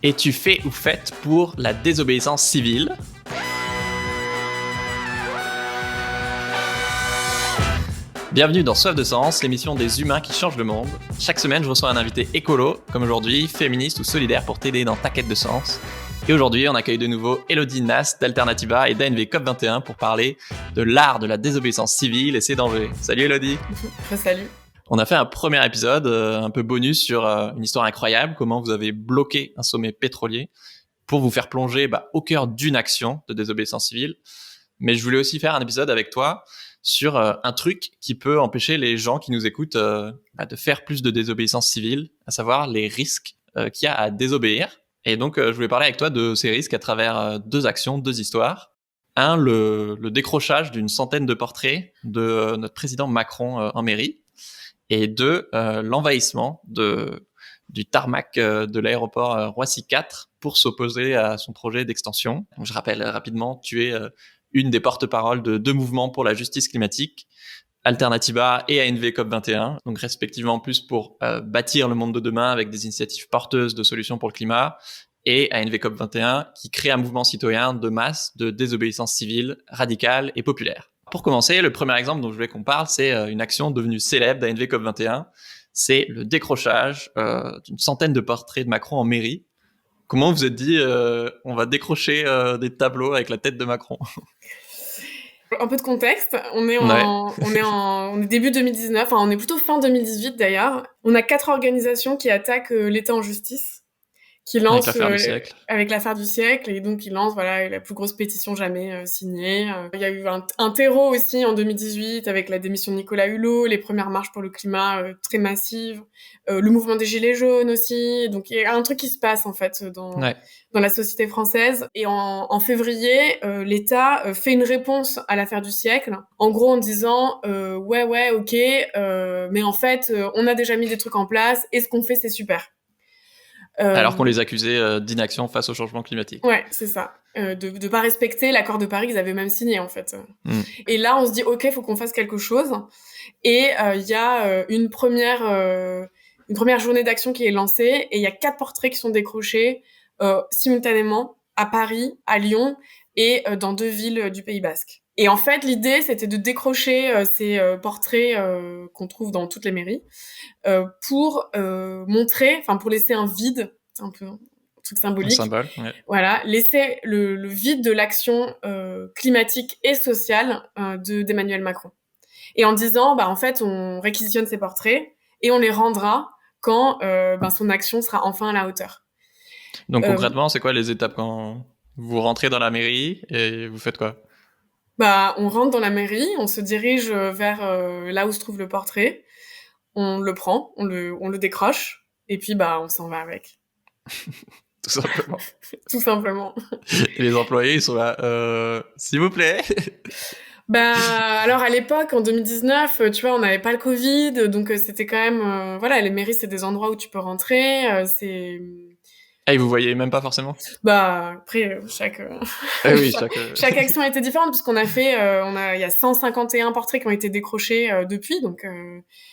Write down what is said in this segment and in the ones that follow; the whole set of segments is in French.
Es-tu fait ou faite pour la désobéissance civile? Bienvenue dans Soif de Sens, l'émission des humains qui changent le monde. Chaque semaine, je reçois un invité écolo, comme aujourd'hui, féministe ou solidaire pour t'aider dans ta quête de sens. Et aujourd'hui, on accueille de nouveau Elodie Nas d'Alternativa et d'ANV COP21 pour parler de l'art de la désobéissance civile et ses dangers. Salut Elodie. Salut. On a fait un premier épisode, un peu bonus sur une histoire incroyable, comment vous avez bloqué un sommet pétrolier pour vous faire plonger au cœur d'une action de désobéissance civile. Mais je voulais aussi faire un épisode avec toi sur un truc qui peut empêcher les gens qui nous écoutent de faire plus de désobéissance civile, à savoir les risques qu'il y a à désobéir. Et donc, je voulais parler avec toi de ces risques à travers deux actions, deux histoires. Un, le décrochage d'une centaine de portraits de notre président Macron en mairie. Et deux, l'envahissement du tarmac de l'aéroport Roissy 4 pour s'opposer à son projet d'extension. Donc, je rappelle rapidement, tu es une des porte-paroles de deux mouvements pour la justice climatique, Alternativa et ANV COP21, donc respectivement plus pour bâtir le monde de demain avec des initiatives porteuses de solutions pour le climat, et ANV COP21 qui crée un mouvement citoyen de masse de désobéissance civile radicale et populaire. Pour commencer, le premier exemple dont je voulais qu'on parle, c'est une action devenue célèbre d'ANV COP21, c'est le décrochage d'une centaine de portraits de Macron en mairie. Comment vous êtes dit, on va décrocher des tableaux avec la tête de Macron? Un peu de contexte, on est début 2019, enfin on est plutôt fin 2018 d'ailleurs. On a 4 organisations qui attaquent l'État en justice, qui lancent avec l'affaire du siècle, et donc ils lancent la plus grosse pétition jamais signée. Il y a eu un terreau aussi en 2018 avec la démission de Nicolas Hulot, les premières marches pour le climat très massives, le mouvement des Gilets jaunes aussi. Donc il y a un truc qui se passe en fait dans la société française. Et en février, l'État fait une réponse à l'affaire du siècle, en gros en disant ok, mais en fait on a déjà mis des trucs en place et ce qu'on fait c'est super. Alors qu'on les accusait d'inaction face au changement climatique. Ouais, c'est ça. De pas respecter l'accord de Paris qu'ils avaient même signé, en fait. Et là, on se dit, OK, faut qu'on fasse quelque chose. Et il y a une première journée d'action qui est lancée, et il y a 4 portraits qui sont décrochés simultanément à Paris, à Lyon et dans 2 villes du Pays Basque. Et en fait, l'idée, c'était de décrocher ces portraits qu'on trouve dans toutes les mairies pour montrer, enfin pour laisser un vide, c'est un peu un truc symbolique. Un symbole, ouais. Voilà, laisser le vide de l'action climatique et sociale d'Emmanuel Macron. Et en disant, en fait, on réquisitionne ces portraits et on les rendra quand son action sera enfin à la hauteur. Donc concrètement, c'est quoi les étapes quand vous rentrez dans la mairie et vous faites quoi? On rentre dans la mairie, on se dirige vers là où se trouve le portrait, on le prend, on le décroche, et puis on s'en va avec. Tout simplement. Tout simplement. Et les employés, ils sont là, s'il vous plaît. Alors à l'époque, en 2019, tu vois, on n'avait pas le Covid, donc c'était quand même, les mairies, c'est des endroits où tu peux rentrer, c'est... Ah, et vous voyez même pas forcément? Après, chaque action a été différente, parce qu'on a fait, il y a 151 portraits qui ont été décrochés depuis, donc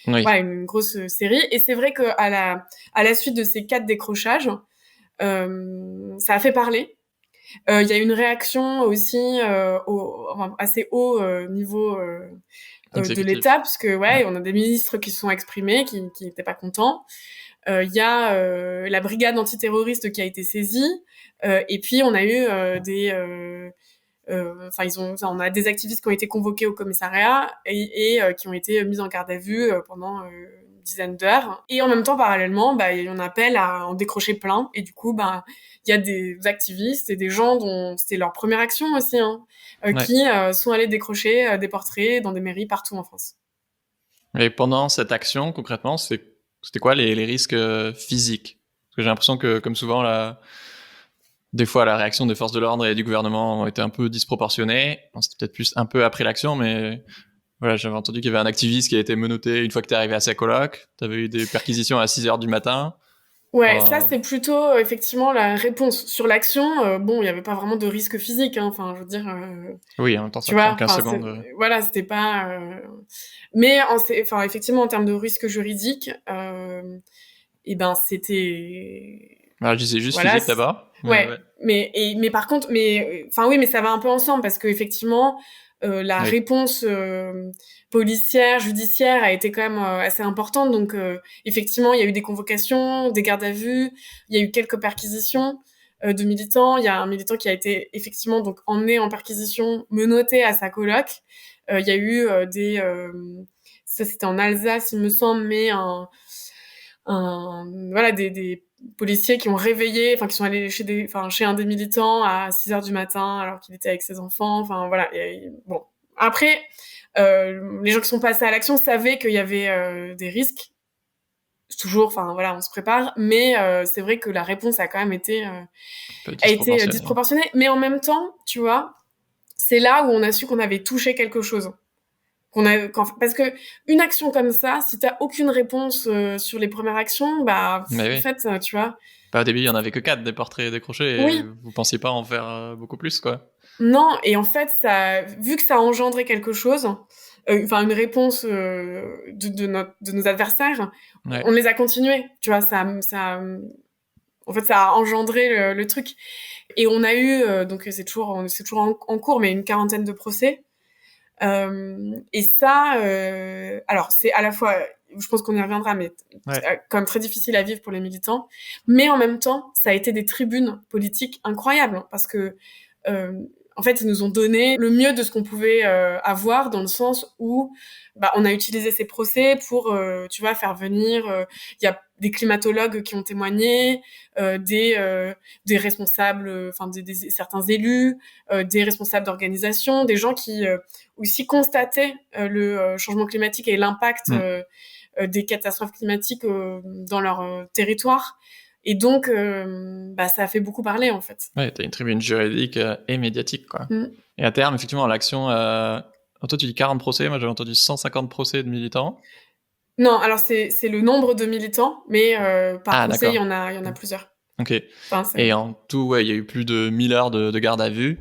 une grosse série. Et c'est vrai que à la suite de ces 4 décrochages, ça a fait parler. Il y a une réaction aussi assez haut niveau de l'État, parce que on a des ministres qui se sont exprimés, qui n'étaient pas contents. Il y a la brigade antiterroriste qui a été saisie, et puis on a eu on a des activistes qui ont été convoqués au commissariat et qui ont été mis en garde à vue pendant une dizaine d'heures. Et en même temps, parallèlement, il y a un appel à en décrocher plein. Et du coup, il y a des activistes et des gens dont c'était leur première action aussi, qui sont allés décrocher des portraits dans des mairies partout en France. Et pendant cette action, concrètement, c'était quoi les risques physiques? Parce que j'ai l'impression que, comme souvent, des fois, la réaction des forces de l'ordre et du gouvernement ont été un peu disproportionnées. C'était peut-être plus un peu après l'action, mais voilà, j'avais entendu qu'il y avait un activiste qui a été menotté une fois que t'es arrivé à sa coloc. T'avais eu des perquisitions à 6h du matin. Ouais, ça c'est plutôt effectivement la réponse. Sur l'action, il n'y avait pas vraiment de risque physique, hein. Enfin, je veux dire. Oui, en même temps, ça prend 15 secondes. Voilà, c'était pas. Mais effectivement, en termes de risque juridique, c'était Alors, je disais juste Voilà. physique d'abord. Ouais. Mais par contre, enfin oui, mais ça va un peu ensemble parce que effectivement, la réponse policière, judiciaire a été quand même assez importante. Donc effectivement, il y a eu des convocations, des gardes à vue, il y a eu quelques perquisitions de militants. Il y a un militant qui a été effectivement donc emmené en perquisition, menotté à sa coloc. Il y a eu ça c'était en Alsace, il me semble, mais voilà des policiers qui ont réveillé, enfin qui sont allés chez un des militants à 6 heures du matin alors qu'il était avec ses enfants. Enfin voilà. Bon, après, les gens qui sont passés à l'action savaient qu'il y avait des risques. Toujours, enfin voilà, on se prépare, mais c'est vrai que la réponse a quand même été disproportionnée. Mais en même temps, tu vois, c'est là où on a su qu'on avait touché quelque chose. Parce que une action comme ça, si t'as aucune réponse sur les premières actions, bah en fait, tu vois. Au début, il y en avait que 4 des portraits décrochés et vous pensiez pas en faire beaucoup plus, quoi. Non, et en fait, vu que ça a engendré quelque chose, enfin une réponse de nos adversaires, on les a continués. Tu vois, en fait, ça a engendré le truc. Et on a eu, donc c'est toujours en cours, mais une quarantaine de procès. Et ça, alors c'est à la fois, je pense qu'on y reviendra, mais quand même très difficile à vivre pour les militants. Mais en même temps, ça a été des tribunes politiques incroyables parce que en fait, ils nous ont donné le mieux de ce qu'on pouvait avoir, dans le sens où on a utilisé ces procès pour, tu vois, faire venir. Il y a des climatologues qui ont témoigné, des responsables, enfin certains élus, des responsables d'organisations, des gens qui aussi constataient le changement climatique et l'impact des catastrophes climatiques dans leur territoire. Et donc, ça a fait beaucoup parler, en fait. Ouais, t'as une tribune juridique et médiatique, quoi. Et à terme, effectivement, l'action... Toi, tu dis 40 procès, moi j'avais entendu 150 procès de militants. Non, alors c'est le nombre de militants, mais par procès, il y en a plusieurs. Ok. Et en tout, il y a eu plus de 1000 heures de garde à vue.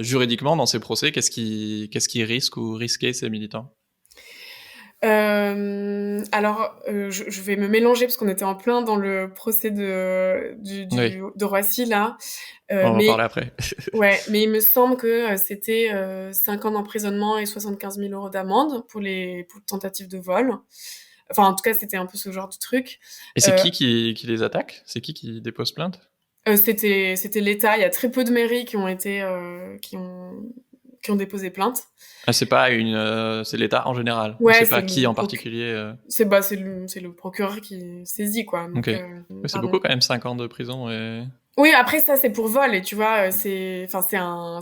Juridiquement, dans ces procès, qu'est-ce qui risque ou risquait ces militants ? Alors, je vais me mélanger parce qu'on était en plein dans le procès de Roissy, là. On va en parler après. Ouais, mais il me semble que c'était 5 ans d'emprisonnement et 75 000 € d'amende pour tentatives de vol. Enfin, en tout cas, c'était un peu ce genre de truc. Et c'est qui les attaque ? C'est qui dépose plainte ? C'était l'État. Il y a très peu de mairies qui ont déposé plainte. Ah, c'est pas c'est l'État en général. Ouais, c'est pas qui en particulier. C'est le procureur qui saisit, quoi. Donc, c'est beaucoup quand même, 5 ans de prison. Oui, après ça c'est pour vol, et tu vois, c'est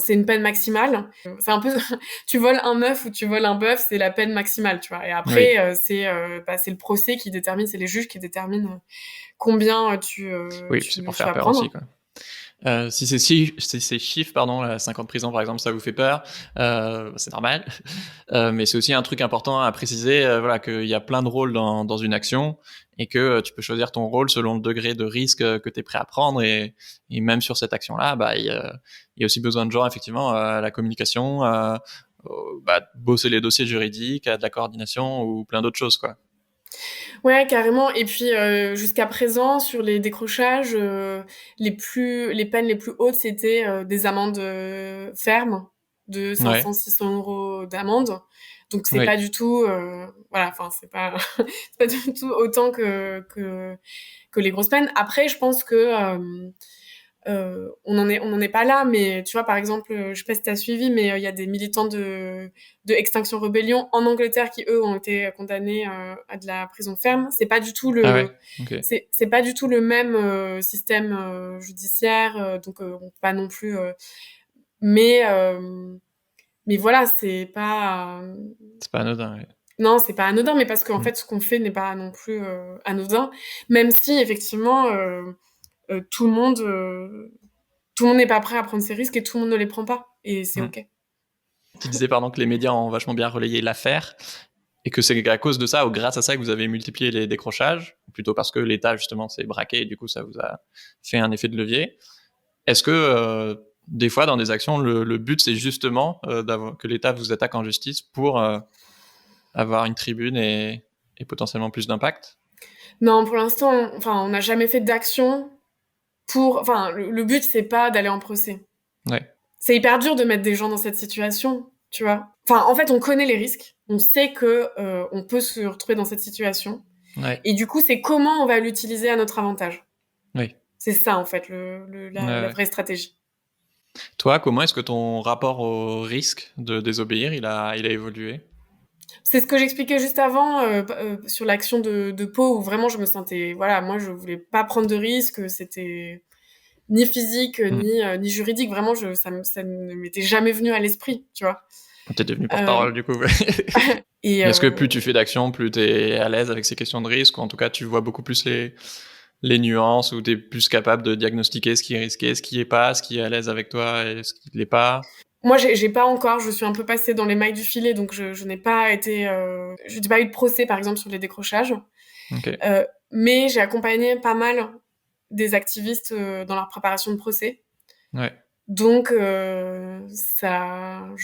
une peine maximale. C'est un peu tu voles un œuf ou tu voles un bœuf, c'est la peine maximale, tu vois. Et après c'est le procès qui détermine, c'est les juges qui déterminent combien tu c'est pour faire peur aussi, quoi. Si ces chiffres, pardon, 5 ans de prison par exemple, ça vous fait peur, c'est normal. Mais c'est aussi un truc important à préciser, voilà, qu'il y a plein de rôles dans une action et que tu peux choisir ton rôle selon le degré de risque que tu es prêt à prendre. Et même sur cette action-là, il y a aussi besoin de gens, effectivement, à la communication, bosser les dossiers juridiques, à de la coordination ou plein d'autres choses, quoi. Ouais, carrément. Et puis jusqu'à présent, sur les décrochages, les peines les plus hautes, c'était des amendes fermes de 500-600 € d'amende. Donc c'est pas du tout, voilà, enfin c'est pas c'est pas du tout autant que les grosses peines. Après, je pense que on en est pas là, mais tu vois, par exemple, je sais pas si t'as suivi, mais il y a des militants de Extinction Rebellion en Angleterre qui eux ont été condamnés à de la prison ferme. C'est pas du tout c'est pas du tout le même système judiciaire, donc pas non plus. Mais voilà, c'est pas anodin. Ouais. Non, c'est pas anodin, mais parce qu'en fait, ce qu'on fait n'est pas non plus anodin, même si effectivement. Tout le monde n'est pas prêt à prendre ces risques et tout le monde ne les prend pas, et c'est ok. Tu disais que les médias ont vachement bien relayé l'affaire et que c'est à cause de ça ou grâce à ça que vous avez multiplié les décrochages, plutôt parce que l'État justement s'est braqué et du coup ça vous a fait un effet de levier. Est-ce que des fois dans des actions le but c'est justement que l'État vous attaque en justice pour avoir une tribune et potentiellement plus d'impact ? Non, pour l'instant, on n'a jamais fait d'action enfin, le but, c'est pas d'aller en procès. Ouais. C'est hyper dur de mettre des gens dans cette situation, tu vois. Enfin, en fait, on connaît les risques. On sait que on peut se retrouver dans cette situation. Ouais. Et du coup, c'est comment on va l'utiliser à notre avantage. Oui. C'est ça, en fait, la vraie stratégie. Toi, comment est-ce que ton rapport au risque de désobéir, il a évolué ? C'est ce que j'expliquais juste avant sur l'action de Pau, où vraiment je me sentais... Voilà, moi, je voulais pas prendre de risques. C'était ni physique, ni juridique. Vraiment, ça ne m'était jamais venu à l'esprit, tu vois. T'es devenu porte-parole, du coup. Et est-ce que plus tu fais d'actions, plus t'es à l'aise avec ces questions de risque, ou en tout cas, tu vois beaucoup plus les nuances, où t'es plus capable de diagnostiquer ce qui est risqué, ce qui est pas, ce qui est à l'aise avec toi et ce qui l'est pas? Moi, j'ai pas encore, je suis un peu passée dans les mailles du filet, donc je n'ai pas été... je n'ai pas eu de procès, par exemple, sur les décrochages. Okay. Mais j'ai accompagné pas mal des activistes dans leur préparation de procès. Ouais. Donc, je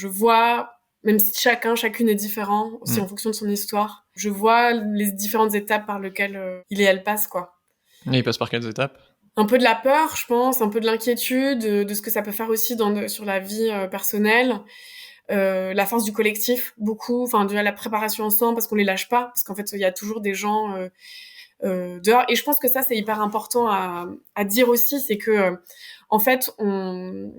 vois, même si chacune est différent, aussi en fonction de son histoire, je vois les différentes étapes par lesquelles il et elle passent, quoi. Et il passe par quelles étapes ? Un peu de la peur, je pense, un peu de l'inquiétude, de ce que ça peut faire aussi sur la vie personnelle, la force du collectif, beaucoup, enfin, de la préparation ensemble, parce qu'on les lâche pas, parce qu'en fait, il y a toujours des gens dehors. Et je pense que ça, c'est hyper important à dire aussi, c'est que, en fait, on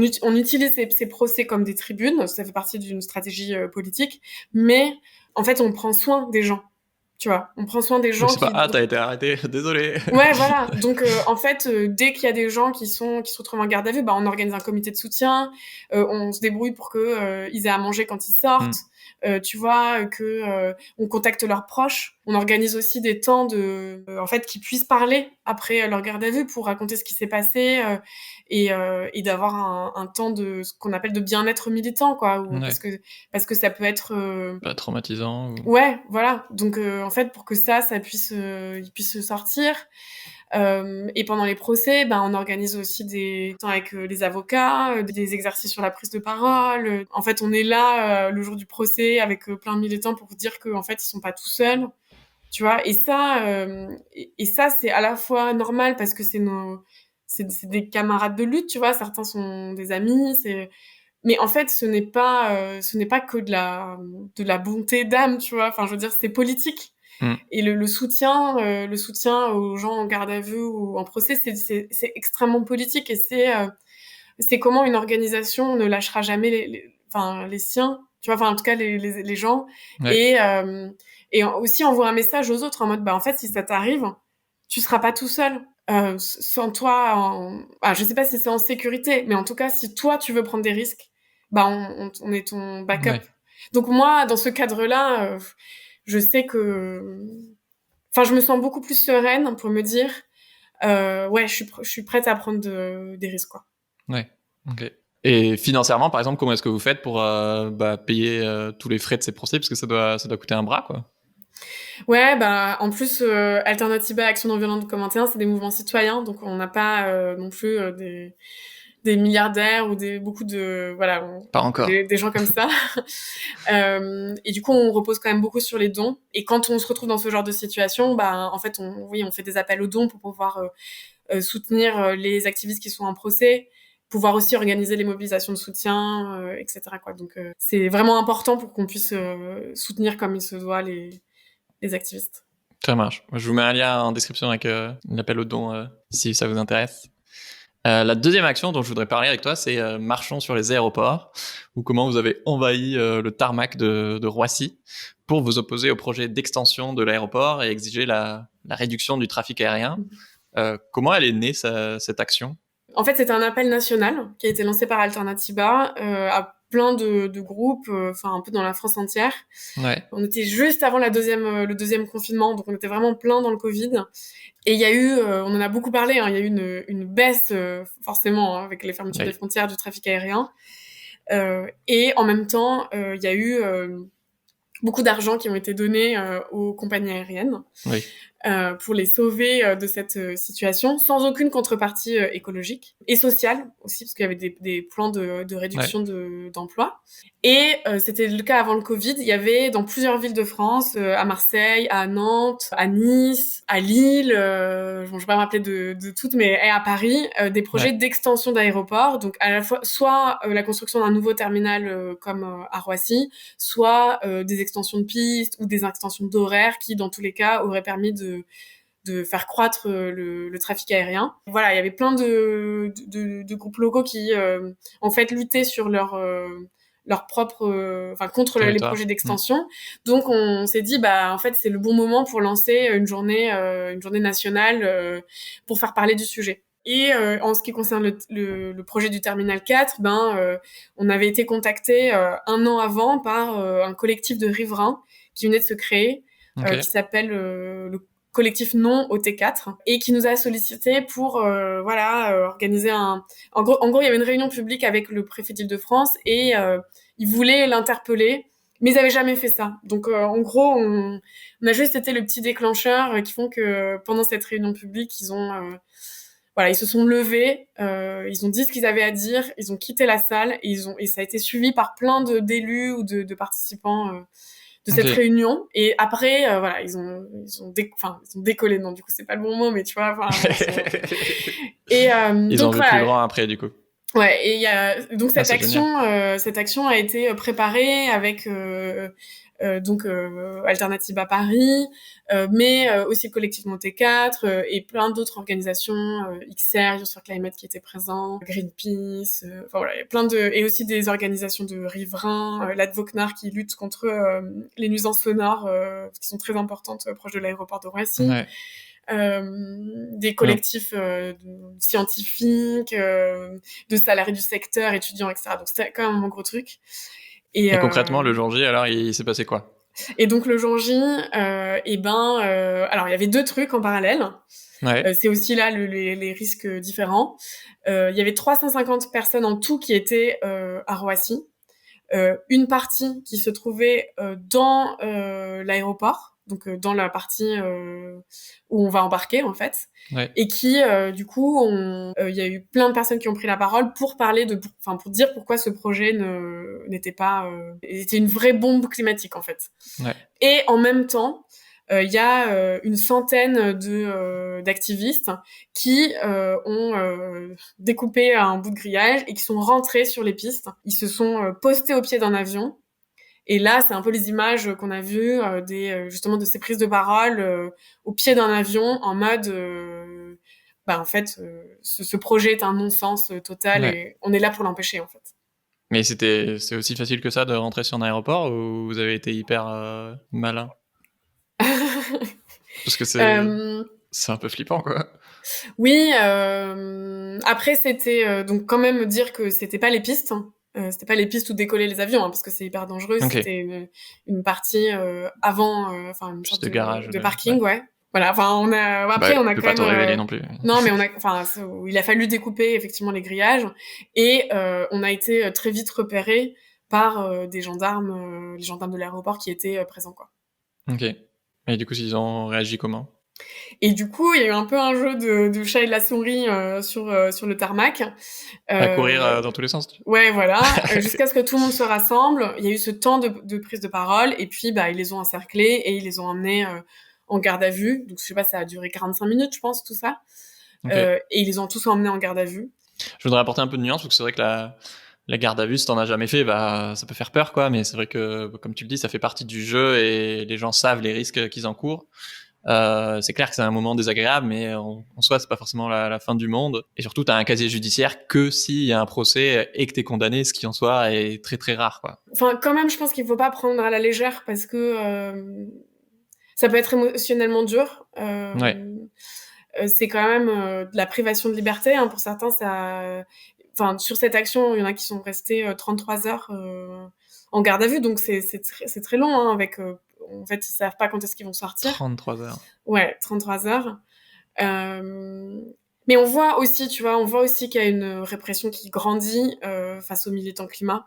utilise ces procès comme des tribunes, ça fait partie d'une stratégie politique, mais en fait, on prend soin des gens. Tu vois, on prend soin des gens c'est pas t'as été arrêté, désolé. Ouais, voilà. Donc en fait, dès qu'il y a des gens qui se retrouvent en garde à vue, bah on organise un comité de soutien, on se débrouille pour que ils aient à manger quand ils sortent. Tu vois, que on contacte leurs proches. On organise aussi des temps en fait, qu'ils puissent parler après leur garde à vue pour raconter ce qui s'est passé et d'avoir un temps de ce qu'on appelle de bien-être militant, quoi. Parce que ça peut être traumatisant. Ouais, voilà. Donc en fait, pour que ça puisse, ils puissent sortir. Et pendant les procès, on organise aussi des temps avec les avocats, des exercices sur la prise de parole. En fait, on est là le jour du procès avec plein de militants pour vous dire qu'en fait, ils sont pas tout seuls, tu vois. Et ça, c'est à la fois normal parce que c'est des camarades de lutte, tu vois. Certains sont des amis, mais en fait, ce n'est pas que de la bonté d'âme, tu vois. Enfin, je veux dire, c'est politique. Et le soutien aux gens en garde à vue ou en procès, c'est extrêmement politique et c'est comment une organisation ne lâchera jamais les siens, tu vois, enfin en tout cas les gens, ouais. Et aussi envoie un message aux autres en mode en fait si ça t'arrive, tu seras pas tout seul. Sans toi, je sais pas si c'est en sécurité, mais en tout cas si toi tu veux prendre des risques, on est ton backup. Ouais. Donc moi dans ce cadre-là, je sais que, enfin, je me sens beaucoup plus sereine pour me dire, ouais, je suis prête à prendre des risques, quoi. Ouais. Ok. Et financièrement, par exemple, comment est-ce que vous faites pour payer tous les frais de ces procès, parce que ça doit coûter un bras, quoi. Ouais, en plus, Alternatiba, Action non violente 21, c'est des mouvements citoyens, donc on n'a pas non plus des milliardaires ou beaucoup de pas encore des gens comme ça. Et du coup, on repose quand même beaucoup sur les dons. Et quand on se retrouve dans ce genre de situation, en fait, on fait des appels aux dons pour pouvoir soutenir les activistes qui sont en procès, pouvoir aussi organiser les mobilisations de soutien, etc. quoi. Donc, c'est vraiment important pour qu'on puisse soutenir comme il se doit les activistes. Ça marche. Je vous mets un lien en description avec l'appel aux dons si ça vous intéresse. La deuxième action dont je voudrais parler avec toi, c'est marchons sur les aéroports, ou comment vous avez envahi le tarmac de Roissy pour vous opposer au projet d'extension de l'aéroport et exiger la réduction du trafic aérien. Comment elle est née, cette action ? En fait, c'était un appel national qui a été lancé par Alternatiba à plein de groupes, un peu dans la France entière. Ouais. On était juste avant le deuxième confinement, donc on était vraiment plein dans le Covid. Et il y a eu, on en a beaucoup parlé, il y a eu une baisse forcément avec les fermetures des frontières du trafic aérien. Et en même temps, il y a eu beaucoup d'argent qui ont été donnés aux compagnies aériennes. Oui. pour les sauver de cette situation, sans aucune contrepartie écologique et sociale aussi, parce qu'il y avait des plans de réduction d'emplois. Et c'était le cas avant le Covid. Il y avait dans plusieurs villes de France, à Marseille, à Nantes, à Nice, à Lille, bon, je vais pas me rappeler de toutes, mais à Paris, des projets d'extension d'aéroports. Donc à la fois soit la construction d'un nouveau terminal comme à Roissy, soit des extensions de pistes ou des extensions d'horaires qui, dans tous les cas, auraient permis de faire croître le trafic aérien. Voilà, il y avait plein de groupes locaux qui, en fait, luttaient sur leur propre, enfin contre les projets d'extension. Donc on s'est dit, en fait, c'est le bon moment pour lancer une journée nationale pour faire parler du sujet. Et en ce qui concerne le projet du Terminal 4, on avait été contacté un an avant par un collectif de riverains qui venait de se créer, qui s'appelle le collectif non au T4, et qui nous a sollicité pour organiser en gros il y avait une réunion publique avec le préfet d'Île-de-France et ils voulaient l'interpeller, mais ils avaient jamais fait ça. Donc en gros on a juste été le petit déclencheur qui font que pendant cette réunion publique ils se sont levés, ils ont dit ce qu'ils avaient à dire, ils ont quitté la salle et ça a été suivi par plein d'élus ou de participants de cette réunion. Et après, ils ont décollé. Non, du coup, c'est pas le bon mot, mais tu vois. Ils ont vu plus grand après, du coup. Ouais, et il y a donc cette action a été préparée avec Alternative à Paris, mais aussi le collectif Monté4 et plein d'autres organisations, XR, Youth for Climate qui étaient présents, Greenpeace, il y a plein et aussi des organisations de riverains, l'Advocnar qui lutte contre les nuisances sonores qui sont très importantes proches de l'aéroport de Roissy. Ouais. Des collectifs scientifiques, de salariés du secteur, étudiants, etc. Donc c'était quand même un gros truc. Et concrètement, le jour J, alors, il s'est passé quoi ? Et donc le jour J, alors il y avait 2 trucs en parallèle. Ouais. C'est aussi là les risques différents. Il y avait 350 personnes en tout qui étaient à Roissy. Une partie qui se trouvait dans l'aéroport, donc dans la partie où on va embarquer en fait, et qui du coup il y a eu plein de personnes qui ont pris la parole pour parler pour dire pourquoi ce projet n'était pas était une vraie bombe climatique en fait. Et en même temps il y a une centaine d'activistes qui ont découpé un bout de grillage et qui sont rentrés sur les pistes. Ils se sont postés au pied d'un avion. Et là, c'est un peu les images qu'on a vues justement de ces prises de parole au pied d'un avion en mode en fait ce projet est un non-sens total et on est là pour l'empêcher en fait. Mais c'est aussi facile que ça de rentrer sur un aéroport ou vous avez été hyper malin? Parce que c'est un peu flippant, quoi. Oui, après c'était donc quand même dire que c'était pas les pistes. C'était pas les pistes où décoller les avions, parce que c'est hyper dangereux. C'était une partie avant, une sorte de garage, de parking, ouais. Voilà, on a après on a quand quand même. Pas te révéler non plus. Non, mais il a fallu découper effectivement les grillages et on a été très vite repérés par des gendarmes, les gendarmes de l'aéroport qui étaient présents, quoi. Ok. Et du coup, ils ont réagi comment ? Et du coup, il y a eu un peu un jeu de chat et de la souris sur le tarmac. À courir dans tous les sens. Ouais, voilà, jusqu'à ce que tout le monde se rassemble. Il y a eu ce temps de prise de parole, et puis ils les ont encerclés et ils les ont emmenés en garde à vue. Donc je sais pas, ça a duré 45 minutes, je pense, tout ça. Et ils les ont tous emmenés en garde à vue. Je voudrais apporter un peu de nuance, parce que c'est vrai que la garde à vue, si t'en as jamais fait, ça peut faire peur, quoi. Mais c'est vrai que, comme tu le dis, ça fait partie du jeu et les gens savent les risques qu'ils encourent. C'est clair que c'est un moment désagréable, mais en soi, c'est pas forcément la fin du monde. Et surtout, t'as un casier judiciaire que s'il y a un procès et que t'es condamné, ce qui en soi est très très rare, quoi. Enfin, quand même, je pense qu'il faut pas prendre à la légère parce que ça peut être émotionnellement dur. C'est quand même de la privation de liberté. Pour certains, sur cette action, il y en a qui sont restés 33 heures en garde à vue, donc c'est très long, avec en fait, ils savent pas quand est-ce qu'ils vont sortir. 33 heures. Ouais, 33 heures. Mais on voit aussi qu'il y a une répression qui grandit face aux militants climat.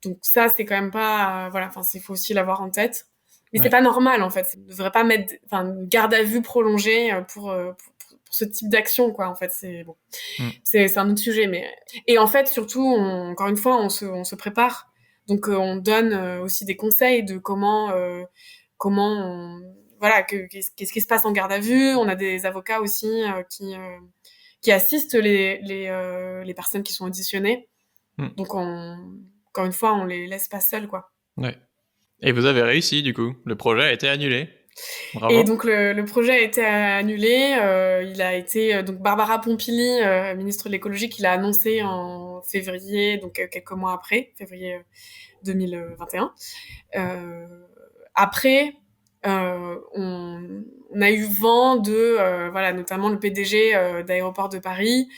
Donc ça, c'est quand même pas... il faut aussi l'avoir en tête. Mais c'est pas normal, en fait. On devrait pas mettre, une garde à vue prolongée pour ce type d'action, quoi. En fait, c'est bon. C'est un autre sujet, mais et en fait, surtout, encore une fois, on se prépare. Donc, on donne aussi des conseils de comment qu'est-ce qui se passe en garde à vue. On a des avocats aussi qui assistent les personnes qui sont auditionnées. Donc, encore une fois, on les laisse pas seuls, quoi. Ouais. Et vous avez réussi, du coup. Le projet a été annulé. Bravo. Et donc, le projet a été annulé. Il a été... donc, Barbara Pompili, ministre de l'écologie, qui l'a annoncé en février, donc quelques mois après, février 2021. Après, on a eu vent de... notamment le PDG d'Aéroports de Paris,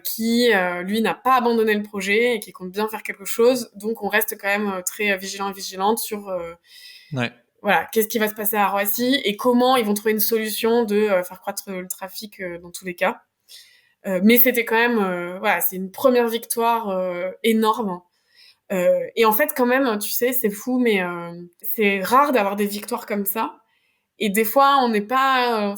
qui, lui, n'a pas abandonné le projet et qui compte bien faire quelque chose. Donc, on reste quand même très vigilant et vigilante sur... Voilà, qu'est-ce qui va se passer à Roissy et comment ils vont trouver une solution de faire croître le trafic dans tous les cas. Mais c'était quand même... c'est une première victoire énorme. Et en fait, quand même, tu sais, c'est fou, mais c'est rare d'avoir des victoires comme ça. Et des fois, on n'est pas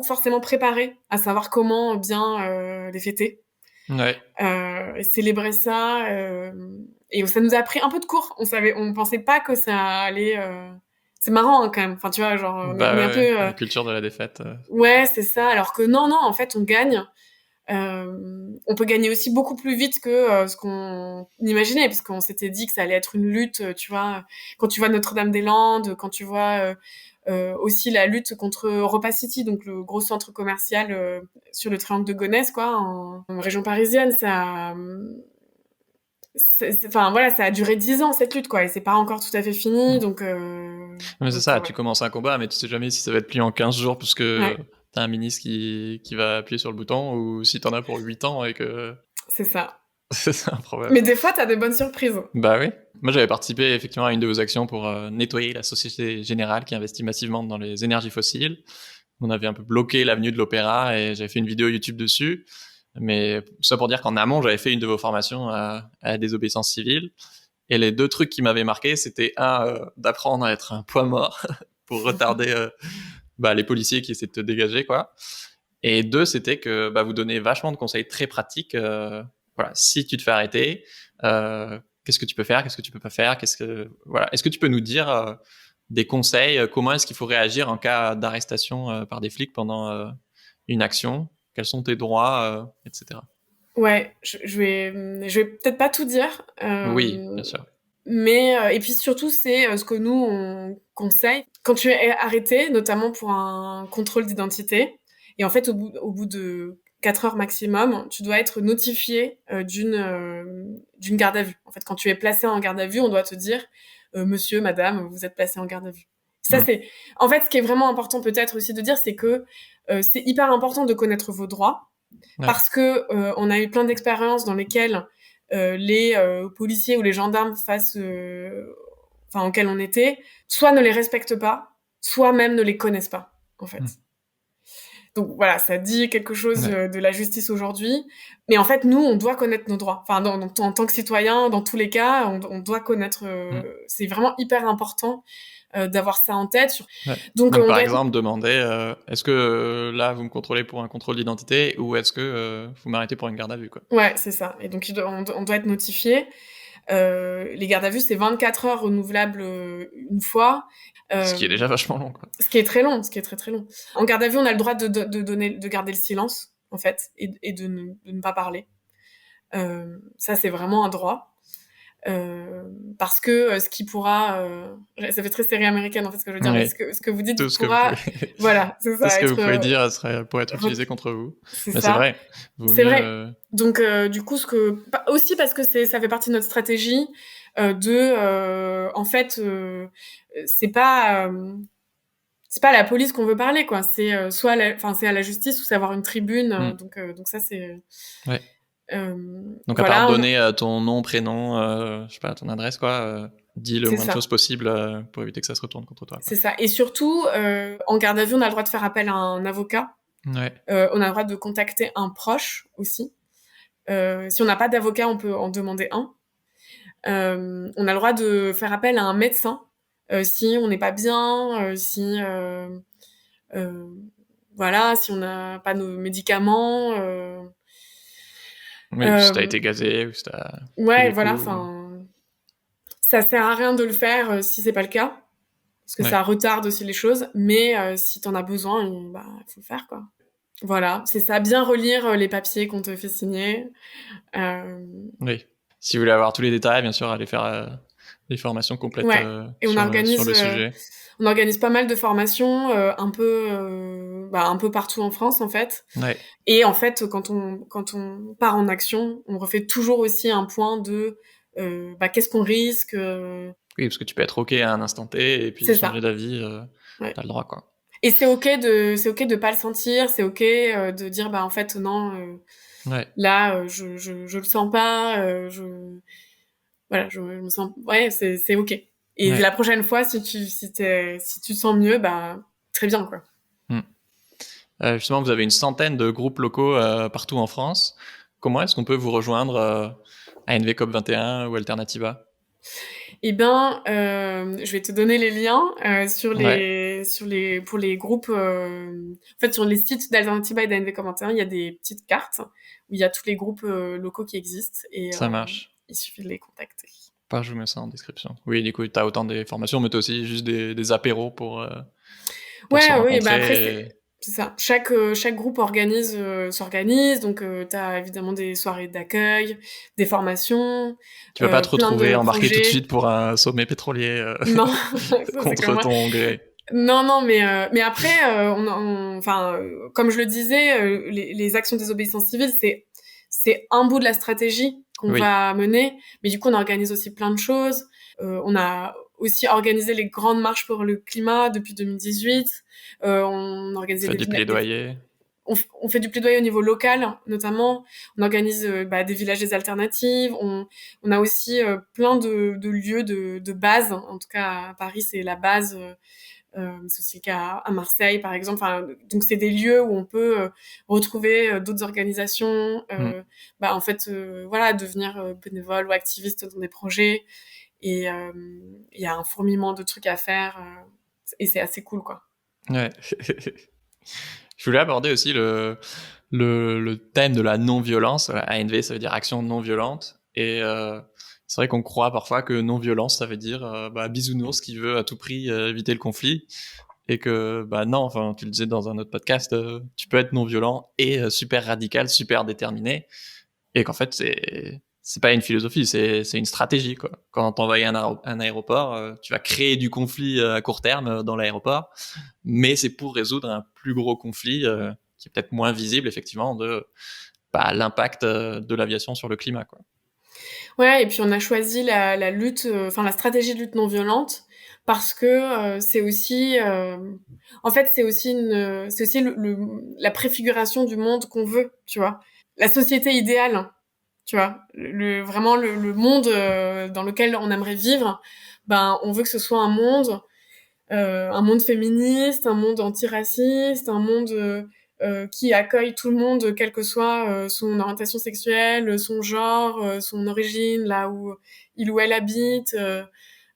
forcément préparé à savoir comment bien les fêter. Et célébrer ça. Et ça nous a pris un peu de court. On pensait pas que ça allait... C'est marrant quand même. Enfin, tu vois, genre, on est un peu... la culture de la défaite. Ouais, c'est ça. Alors que non, en fait, on gagne. On peut gagner aussi beaucoup plus vite que ce qu'on imaginait, parce qu'on s'était dit que ça allait être une lutte, tu vois. Quand tu vois Notre-Dame-des-Landes, quand tu vois aussi la lutte contre Europa City, donc le gros centre commercial sur le triangle de Gonesse, quoi, en région parisienne, ça a duré 10 ans cette lutte, quoi, et c'est pas encore tout à fait fini, donc. Mais c'est ça, tu commences un combat, mais tu sais jamais si ça va être plié en 15 jours, parce que t'as un ministre qui va appuyer sur le bouton, ou si t'en as pour 8 ans et que. C'est ça. C'est un problème. Mais des fois, t'as des bonnes surprises. Bah oui. Moi, j'avais participé effectivement à une de vos actions pour nettoyer la Société Générale qui investit massivement dans les énergies fossiles. On avait un peu bloqué l'avenue de l'Opéra et j'avais fait une vidéo YouTube dessus. Mais ça pour dire qu'en amont, j'avais fait une de vos formations à la désobéissance civile. Et les deux trucs qui m'avaient marqué, c'était d'apprendre à être un poids mort pour retarder les policiers qui essaient de te dégager, quoi. Et deux, c'était que vous donnez vachement de conseils très pratiques. Si tu te fais arrêter, qu'est-ce que tu peux faire, qu'est-ce que tu peux pas faire, Est-ce que tu peux nous dire des conseils, comment est-ce qu'il faut réagir en cas d'arrestation par des flics pendant une action, quels sont tes droits, etc. Ouais, je vais peut-être pas tout dire. Oui, bien sûr. Mais et puis surtout, c'est ce que nous on conseille quand tu es arrêté, notamment pour un contrôle d'identité. Et en fait, au bout de 4 heures maximum, tu dois être notifié d'une garde à vue. En fait, quand tu es placé en garde à vue, on doit te dire monsieur, madame, vous êtes placé en garde à vue. Ça, c'est... En fait, ce qui est vraiment important peut-être aussi de dire, c'est que c'est hyper important de connaître vos droits. Parce que on a eu plein d'expériences dans lesquelles les policiers ou les gendarmes auxquels on était, soit ne les respectent pas, soit même ne les connaissent pas, en fait. Donc voilà, ça dit quelque chose de la justice aujourd'hui. Mais en fait, nous, on doit connaître nos droits. Enfin, en tant que citoyen, dans tous les cas, on doit connaître... C'est vraiment hyper important d'avoir ça en tête. Donc par exemple, demander est-ce que là, vous me contrôlez pour un contrôle d'identité ou est-ce que vous m'arrêtez pour une garde à vue, quoi. Ouais, c'est ça. Et donc, on doit être notifié. Les gardes à vue, c'est 24 heures renouvelables une fois. Ce qui est déjà vachement long, quoi. Ce qui est très long, ce qui est très très long. En garde à vue, on a le droit de garder le silence, en fait, et de ne pas parler. Ça, c'est vraiment un droit. Parce que ce qui pourra... ça fait très série américaine, en fait, ce que je veux dire, mais ce que vous dites pourra... Voilà, c'est ça. Tout ce que vous pouvez dire pourrait être utilisé contre vous. C'est vrai. C'est vrai. Donc, du coup, aussi parce que ça fait partie de notre stratégie en fait, c'est pas à la police qu'on veut parler, quoi. C'est c'est à la justice ou c'est avoir une tribune. Donc ça, c'est... Ouais. Donc à part donner ton nom, prénom, je sais pas, ton adresse, quoi, dis le moins de choses possible pour éviter que ça se retourne contre toi, quoi. C'est ça. Et surtout, en garde à vue, on a le droit de faire appel à un avocat. Ouais. On a le droit de contacter un proche aussi. Si on n'a pas d'avocat, on peut en demander un. On a le droit de faire appel à un médecin si on n'est pas bien, si voilà, si on n'a pas nos médicaments. Oui, si t'as été gazé ou si t'as pris Ouais, des voilà, coups. enfin, ça sert à rien de le faire si c'est pas le cas, parce que Ouais. ça retarde aussi les choses. Mais si t'en as besoin, bah faut le faire quoi. Voilà, c'est ça. Bien relire les papiers qu'on te fait signer. Oui. Si vous voulez avoir tous les détails, bien sûr, allez faire des formations complètes Ouais. Et sur le sujet. on organise pas mal de formations, un peu partout en France en fait. Ouais. Et en fait, quand on part en action, on refait toujours aussi un point de qu'est-ce qu'on risque. Oui, parce que tu peux être OK à un instant T et puis C'est changer ça. d'avis. Ouais. T'as le droit, quoi. Et c'est ok de pas le sentir, c'est ok de dire en fait non, Ouais. là je le sens pas, voilà, je me sens, ouais, c'est ok. Et Ouais. la prochaine fois, si tu te sens mieux, très bien quoi. Hmm. Justement, vous avez une centaine de groupes locaux partout en France. Comment est-ce qu'on peut vous rejoindre à NV COP 21 ou Alternativa? Eh ben, je vais te donner les liens Ouais, pour les groupes. En fait, sur les sites d'Alternativa et d'ANV Commentaire, il y a des petites cartes où il y a tous les groupes locaux qui existent et ça marche. il suffit de les contacter. Pas, je vous mets ça en description. Oui, du coup, t'as autant des formations, mais t'as aussi juste des apéros pour se Ouais, oui, bah après rencontrer. c'est ça. Chaque groupe s'organise, donc t'as évidemment des soirées d'accueil, des formations, Tu vas pas te plein retrouver de embarqué tout de projets. suite pour un sommet pétrolier Non, ça c'est comme contre moi. ton gré. Non, non, mais après, comme je le disais, les actions de désobéissance civile, c'est un bout de la stratégie qu'on Oui, va mener. Mais du coup, on organise aussi plein de choses. On a aussi organisé les grandes marches pour le climat depuis 2018. On organisait faites des plaidoyers. on fait du plaidoyer au niveau local, notamment. On organise des villages des alternatives. On a aussi plein de lieux de base. En tout cas, à Paris, c'est la base. C'est aussi le cas à Marseille, par exemple. Enfin, donc, c'est des lieux où on peut retrouver d'autres organisations. Hmm. Voilà, devenir bénévole ou activiste dans des projets. Et il y a un fourmillement de trucs à faire. Et c'est assez cool, quoi. Ouais. Je voulais aborder aussi le thème de la non-violence. ANV, ça veut dire action non violente. Et c'est vrai qu'on croit parfois que non-violence, ça veut dire bisounours qui veut à tout prix éviter le conflit. Et que, non, enfin, tu le disais dans un autre podcast, tu peux être non-violent et super radical, super déterminé. Et qu'en fait, c'est pas une philosophie, c'est une stratégie, quoi. Quand t'envoies un aéroport, tu vas créer du conflit à court terme dans l'aéroport, mais c'est pour résoudre un plus gros conflit qui est peut-être moins visible, effectivement, de l'impact de l'aviation sur le climat, quoi. Ouais, et puis on a choisi la lutte, la stratégie de lutte non violente parce que c'est aussi, en fait, c'est aussi la préfiguration du monde qu'on veut, tu vois. La société idéale, tu vois. Vraiment le monde dans lequel on aimerait vivre, on veut que ce soit un monde féministe, un monde antiraciste, un monde qui accueille tout le monde, quelle que soit son orientation sexuelle, son genre, son origine, là où il ou elle habite,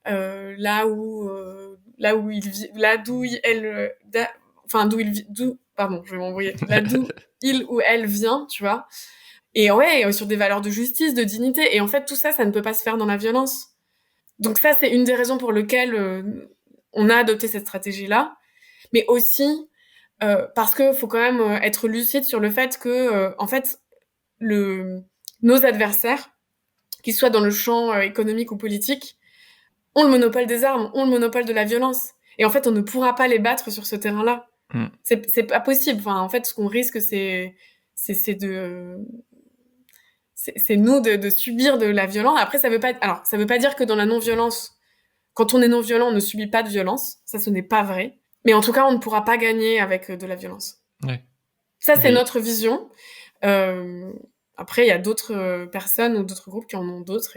là où il vit, là d'où elle, d'où il vit, pardon, je vais m'embrouiller, là d'où il ou elle vient, tu vois. Et ouais, sur des valeurs de justice, de dignité. Et en fait, tout ça, ça ne peut pas se faire dans la violence. Donc ça, c'est une des raisons pour lesquelles on a adopté cette stratégie-là, mais aussi parce que faut quand même être lucide sur le fait que, en fait, nos adversaires, qu'ils soient dans le champ économique ou politique, ont le monopole des armes, ont le monopole de la violence. Et en fait, on ne pourra pas les battre sur ce terrain-là. Mm. C'est pas possible. Enfin, en fait, ce qu'on risque, c'est nous de subir de la violence. Après, ça veut pas dire que dans la non-violence, quand on est non-violent, on ne subit pas de violence. Ça, ce n'est pas vrai. Mais en tout cas, on ne pourra pas gagner avec de la violence. Ouais. Ça, c'est Oui, notre vision. Euh, Après, il y a d'autres personnes ou d'autres groupes qui en ont d'autres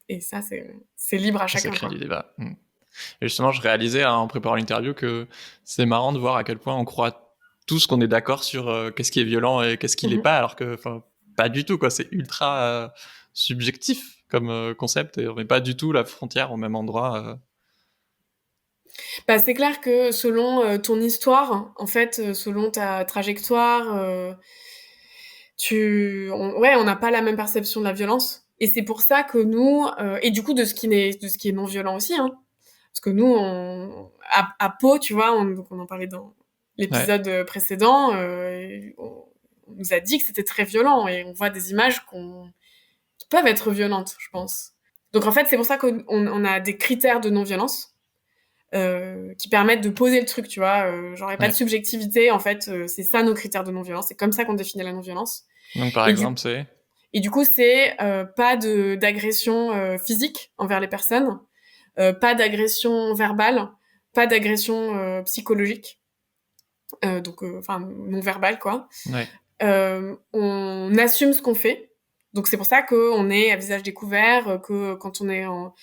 et ça, c'est libre à ça chacun, crée quoi. du débat. Mm. Et justement, je réalisais en préparant l'interview que c'est marrant de voir à quel point on croit tous qu'on est d'accord sur qu'est-ce qui est violent et qu'est-ce qui l'est Mhm. pas, alors que, enfin, pas du tout, quoi. C'est ultra subjectif comme concept et on met pas du tout la frontière au même endroit. Bah, c'est clair que selon ton histoire, en fait, selon ta trajectoire, on n'a pas la même perception de la violence. Et c'est pour ça que nous, et du coup de ce qui est non violent aussi, hein, parce que nous, à Pau, tu vois, donc on en parlait dans l'épisode précédent, on nous a dit que c'était très violent et on voit des images qui peuvent être violentes, je pense. Donc en fait, c'est pour ça qu'on a des critères de non-violence qui permettent de poser le truc, tu vois. Genre, il n'y a pas de subjectivité, en fait, c'est ça nos critères de non-violence, c'est comme ça qu'on définit la non-violence. Donc par exemple, c'est... Et du coup, c'est pas d'agression physique envers les personnes, pas d'agression verbale, pas d'agression psychologique, donc enfin non verbale quoi. Ouais. On assume ce qu'on fait, donc c'est pour ça qu'on est à visage découvert, que quand on est on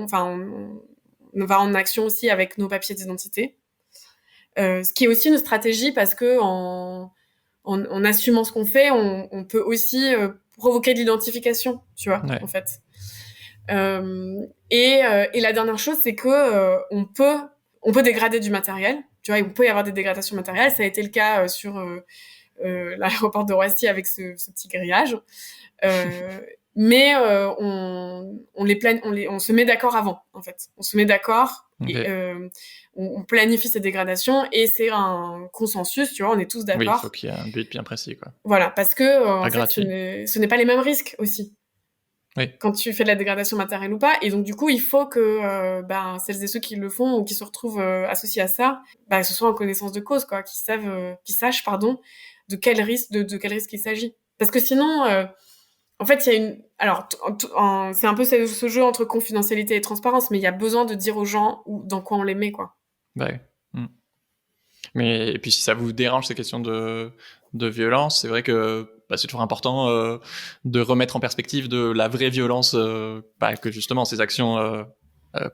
va en action aussi avec nos papiers d'identité. Ce qui est aussi une stratégie parce que en assumant ce qu'on fait, on peut aussi provoquer de l'identification, tu vois, en fait. Et la dernière chose, c'est que on peut dégrader du matériel. Tu vois, il peut y avoir des dégradations matérielles. Ça a été le cas sur l'aéroport de Roissy avec ce petit grillage. Mais on se met d'accord avant, en fait. On se met d'accord. Okay. Et, on planifie ces dégradations et c'est un consensus, tu vois, on est tous d'accord. Oui, il faut qu'il y ait un but bien précis, quoi. Voilà, parce que en fait, ce n'est pas les mêmes risques aussi. Oui. Quand tu fais de la dégradation matérielle ou pas. Et donc, du coup, il faut que celles et ceux qui le font ou qui se retrouvent associés à ça, ce soit en connaissance de cause, quoi, qui sachent, de quel risque il s'agit. Parce que sinon, en fait, il y a une... Alors, c'est un peu ce jeu entre confidentialité et transparence, mais il y a besoin de dire aux gens dans quoi on les met, quoi. Ouais. Mais et puis si ça vous dérange ces questions de violence, c'est vrai que c'est toujours important de remettre en perspective de la vraie violence que justement ces actions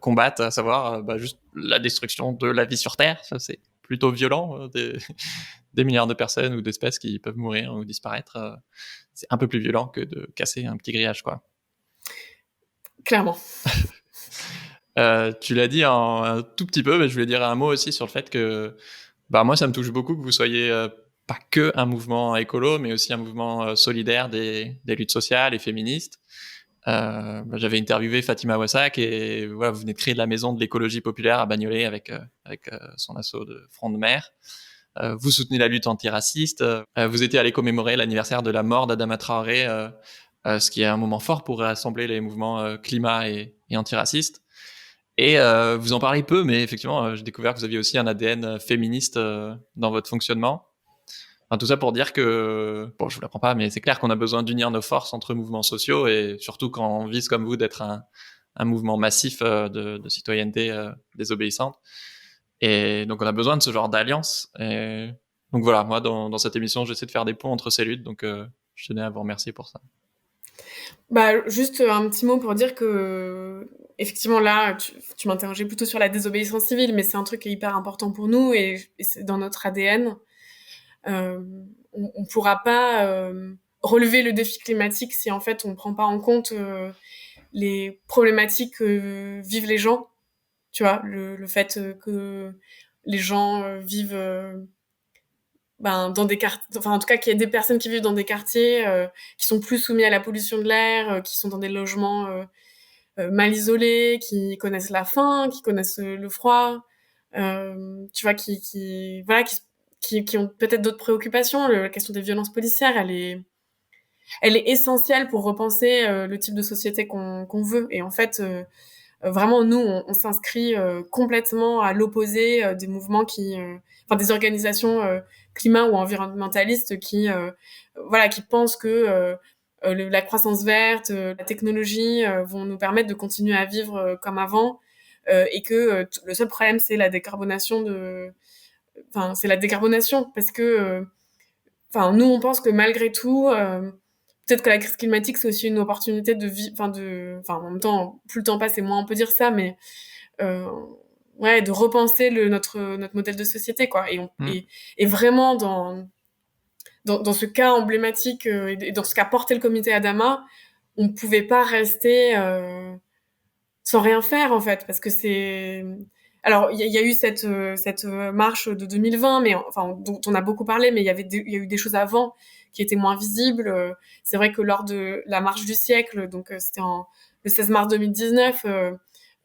combattent, à savoir juste la destruction de la vie sur Terre. Ça c'est plutôt violent, des milliards de personnes ou d'espèces qui peuvent mourir ou disparaître. C'est un peu plus violent que de casser un petit grillage, quoi. Clairement. Tu l'as dit un tout petit peu, mais je voulais dire un mot aussi sur le fait que moi, ça me touche beaucoup que vous soyez pas que un mouvement écolo, mais aussi un mouvement solidaire des luttes sociales et féministes. J'avais interviewé Fatima Wassak et voilà, vous venez de créer de la maison de l'écologie populaire à Bagnolet avec son assaut de Front de Mer. Vous soutenez la lutte antiraciste. Vous étiez allé commémorer l'anniversaire de la mort d'Adama Traoré, ce qui est un moment fort pour rassembler les mouvements climat et antiracistes. Et vous en parlez peu, mais effectivement, j'ai découvert que vous aviez aussi un ADN féministe dans votre fonctionnement. Enfin, tout ça pour dire que, bon, je vous l'apprends pas, mais c'est clair qu'on a besoin d'unir nos forces entre mouvements sociaux et surtout quand on vise comme vous d'être un mouvement massif de citoyenneté désobéissante. Et donc on a besoin de ce genre d'alliance. Et donc voilà, moi dans cette émission, j'essaie de faire des ponts entre ces luttes, donc je tenais à vous remercier pour ça. Juste un petit mot pour dire que effectivement là, tu m'interrogeais plutôt sur la désobéissance civile, mais c'est un truc qui est hyper important pour nous et c'est dans notre ADN. On pourra pas relever le défi climatique si en fait on prend pas en compte les problématiques que vivent les gens. Tu vois, le fait que les gens vivent dans des quartiers, enfin en tout cas qu'il y ait des personnes qui vivent dans des quartiers qui sont plus soumis à la pollution de l'air, qui sont dans des logements mal isolés, qui connaissent la faim, qui connaissent le froid, tu vois, qui ont peut-être d'autres préoccupations. La question des violences policières, elle est essentielle pour repenser le type de société qu'on veut. Et en fait, vraiment, nous, on s'inscrit complètement à l'opposé des mouvements des organisations climat ou environnementalistes qui pensent que la croissance verte, la technologie vont nous permettre de continuer à vivre comme avant et que le seul problème c'est la décarbonation parce que nous on pense que malgré tout peut-être que la crise climatique c'est aussi une opportunité de vie en même temps plus le temps passe et moins on peut dire ça mais de repenser notre modèle de société quoi et vraiment dans ce cas emblématique et dans ce qu'a porté le comité Adama, on pouvait pas rester sans rien faire en fait parce que c'est Alors, il y a eu cette marche de 2020, mais enfin dont on a beaucoup parlé, mais il y a eu des choses avant qui étaient moins visibles. C'est vrai que lors de la marche du siècle, donc c'était le 16 mars 2019,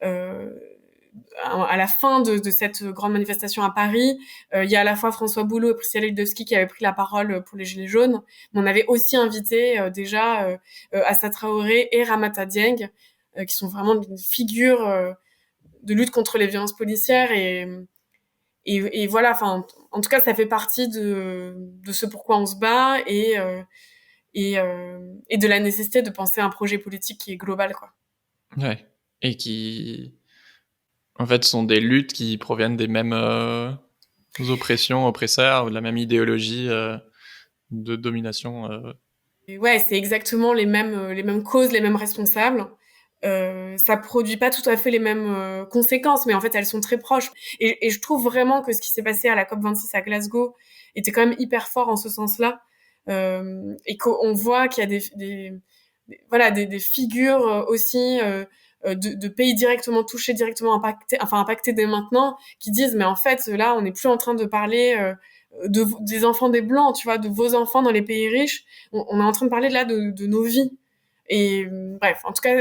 à la fin de cette grande manifestation à Paris, il y a à la fois François Boulot et Priscilla Lidowski qui avaient pris la parole pour les Gilets jaunes, mais on avait aussi invité déjà Assa Traoré et Ramata Dieng, qui sont vraiment une figure de lutte contre les violences policières et voilà, enfin, en tout cas, ça fait partie de ce pourquoi on se bat et de la nécessité de penser à un projet politique qui est global, quoi. Ouais. Et qui, en fait, sont des luttes qui proviennent des mêmes oppressions, oppresseurs, ou de la même idéologie de domination. Et ouais, c'est exactement les mêmes causes, les mêmes responsables. Ça produit pas tout à fait les mêmes conséquences, mais en fait elles sont très proches. Et je trouve vraiment que ce qui s'est passé à la COP26 à Glasgow était quand même hyper fort en ce sens-là, et qu'on voit qu'il y a des figures aussi de pays directement touchés, directement impactés dès maintenant, qui disent mais en fait là on n'est plus en train de parler des enfants des blancs, tu vois, de vos enfants dans les pays riches, on est en train de parler là de nos vies. Et bref, en tout cas,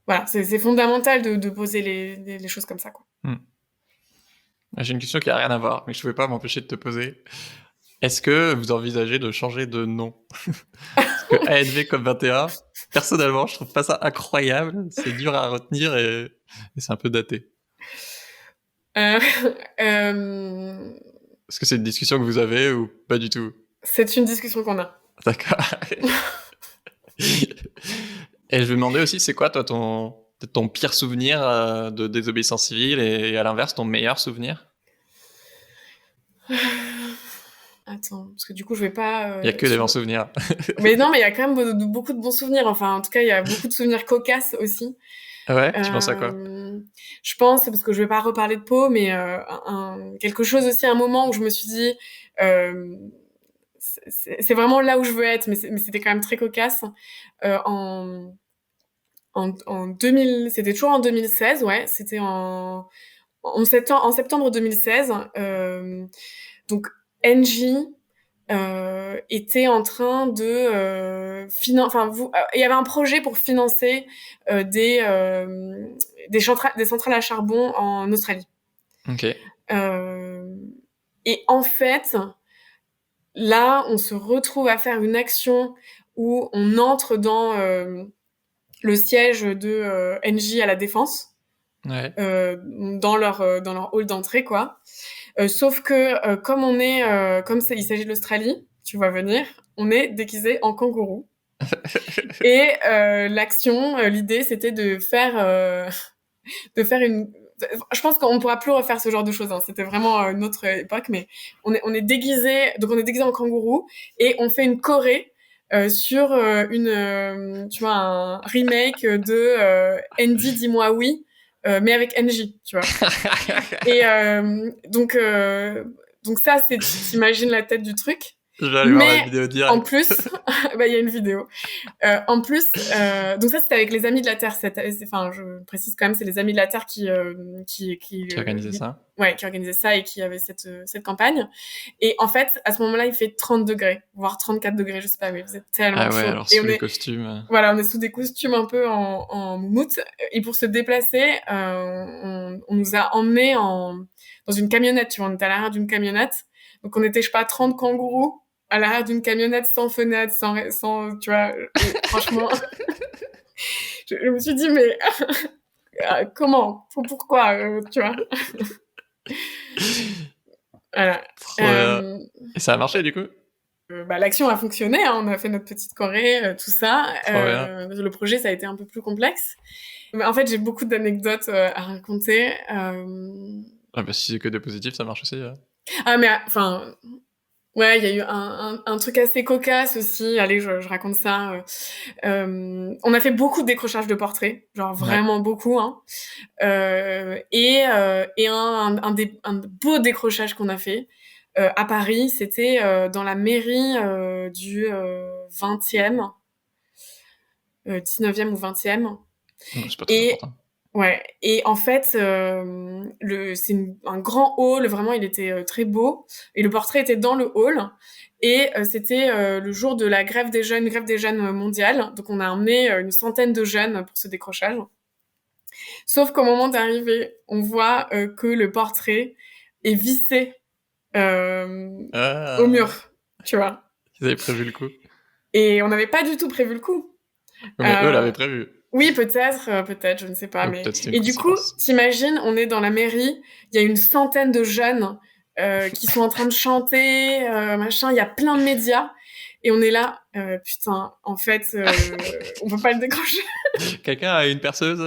voilà, c'est fondamental de poser les choses comme ça, quoi. J'ai une question qui a rien à voir, mais je ne pouvais pas m'empêcher de te poser. Est-ce que vous envisagez de changer de nom? Parce que ANV COP21, personnellement, je trouve pas ça incroyable. C'est dur à retenir et c'est un peu daté. Est-ce que c'est une discussion que vous avez ou pas du tout? C'est une discussion qu'on a. D'accord. Et je me demandais aussi, c'est quoi toi ton pire souvenir de désobéissance civile et à l'inverse ton meilleur souvenir? Attends, parce que du coup je vais pas. Il y a que des bons souvenirs. Mais non, mais il y a quand même beaucoup de bons souvenirs. Enfin, en tout cas, il y a beaucoup de souvenirs cocasses aussi. Ouais, tu penses à quoi? Je pense, parce que je vais pas reparler de Pau, mais quelque chose aussi, un moment où je me suis dit, c'est vraiment là où je veux être, mais c'était quand même très cocasse. En 2000, c'était toujours en 2016, ouais, c'était en septembre 2016. Donc Engie était en train de il y avait un projet pour financer des centrales à charbon en Australie. Ok. Et en fait, là, on se retrouve à faire une action où on entre dans le siège de Engie à la Défense, Ouais. dans leur hall d'entrée, quoi. Sauf que il s'agit de l'Australie, tu vois venir, on est déguisé en kangourou. Et l'idée, c'était de faire une. Je pense qu'on ne pourra plus refaire ce genre de choses. Hein. C'était vraiment une autre époque, mais on est déguisé en kangourou et on fait une choré sur tu vois, un remake de Andy, dis-moi oui, mais avec NJ, tu vois. Et donc ça, t'imagines la tête du truc. Je vais aller voir la vidéo direct. En plus, il y a une vidéo. En plus, donc ça c'était avec les Amis de la Terre. Enfin, je précise quand même, c'est les Amis de la Terre qui organisaient ça. Ouais, qui organisaient ça et qui avaient cette campagne. Et en fait, à ce moment-là, il fait 30 degrés, voire 34 degrés, je sais pas, mais vous êtes tellement chaud. Alors sous les costumes. Voilà, on est sous des costumes un peu en moumoute. Et pour se déplacer, on nous a emmenés dans une camionnette, tu vois, on était à l'arrière d'une camionnette. Donc on était, je sais pas, 30 kangourous à l'arrière d'une camionnette sans fenêtre, sans tu vois, franchement, je me suis dit, mais comment, pourquoi, tu vois. Voilà. Et ça a marché du coup? L'action a fonctionné, hein, on a fait notre petite choré, tout ça. Le projet, ça a été un peu plus complexe. Mais en fait, j'ai beaucoup d'anecdotes à raconter. Si c'est que des positifs, ça marche aussi. Ah, mais enfin, ouais, il y a eu un truc assez cocasse aussi. Allez, je raconte ça. On a fait beaucoup de décrochages de portraits, genre vraiment beaucoup. Hein. Et un beau décrochage qu'on a fait à Paris, c'était dans la mairie du 20e, 19e ou 20e. C'est pas très important. Ouais, et en fait, un grand hall, vraiment, il était très beau, et le portrait était dans le hall, et c'était le jour de la grève des jeunes mondiale, donc on a emmené une centaine de jeunes pour ce décrochage. Sauf qu'au moment d'arriver, on voit que le portrait est vissé au mur, tu vois. Ils avaient prévu le coup. Et on n'avait pas du tout prévu le coup. Mais eux l'avaient prévu. Oui, peut-être, je ne sais pas. Ou Mais... peut-être c'était une Et du coup, coïncidence. t'imagines, on est dans la mairie, il y a une centaine de jeunes qui sont en train de chanter, machin, il y a plein de médias. Et on est là, putain, en fait, on peut pas le décrocher. Quelqu'un a une perceuse,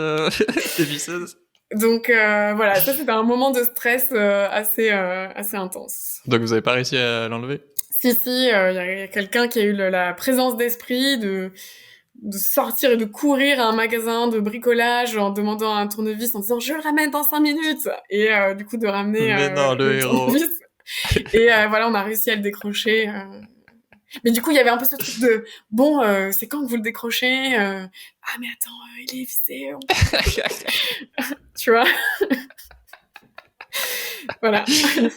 des visseuses? Donc voilà, ça c'était un moment de stress assez intense. Donc vous avez pas réussi à l'enlever? Si, il y a quelqu'un qui a eu la présence d'esprit de sortir et de courir à un magasin de bricolage en demandant un tournevis en disant je le ramène dans 5 minutes, et du coup de ramener Mais non, le héros. tournevis. Et voilà, on a réussi à le décrocher. Mais du coup, il y avait un peu ce truc de bon, c'est quand que vous le décrochez? Ah mais attends, il est vissé. Tu vois. Voilà.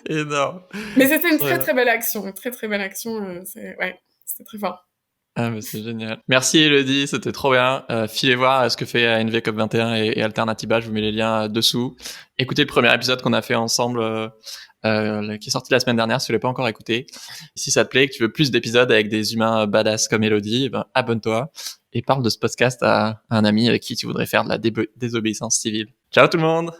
Énorme. Mais c'était une très très belle action, c'était très fort. Ah mais c'est génial. Merci Elodie, c'était trop bien. Filez voir ce que fait ANV COP21 et Alternativa, je vous mets les liens dessous. Écoutez le premier épisode qu'on a fait ensemble, qui est sorti la semaine dernière, si vous l'avez pas encore écouté. Si ça te plaît, que tu veux plus d'épisodes avec des humains badass comme Elodie, abonne-toi et parle de ce podcast à un ami avec qui tu voudrais faire de la désobéissance civile. Ciao tout le monde!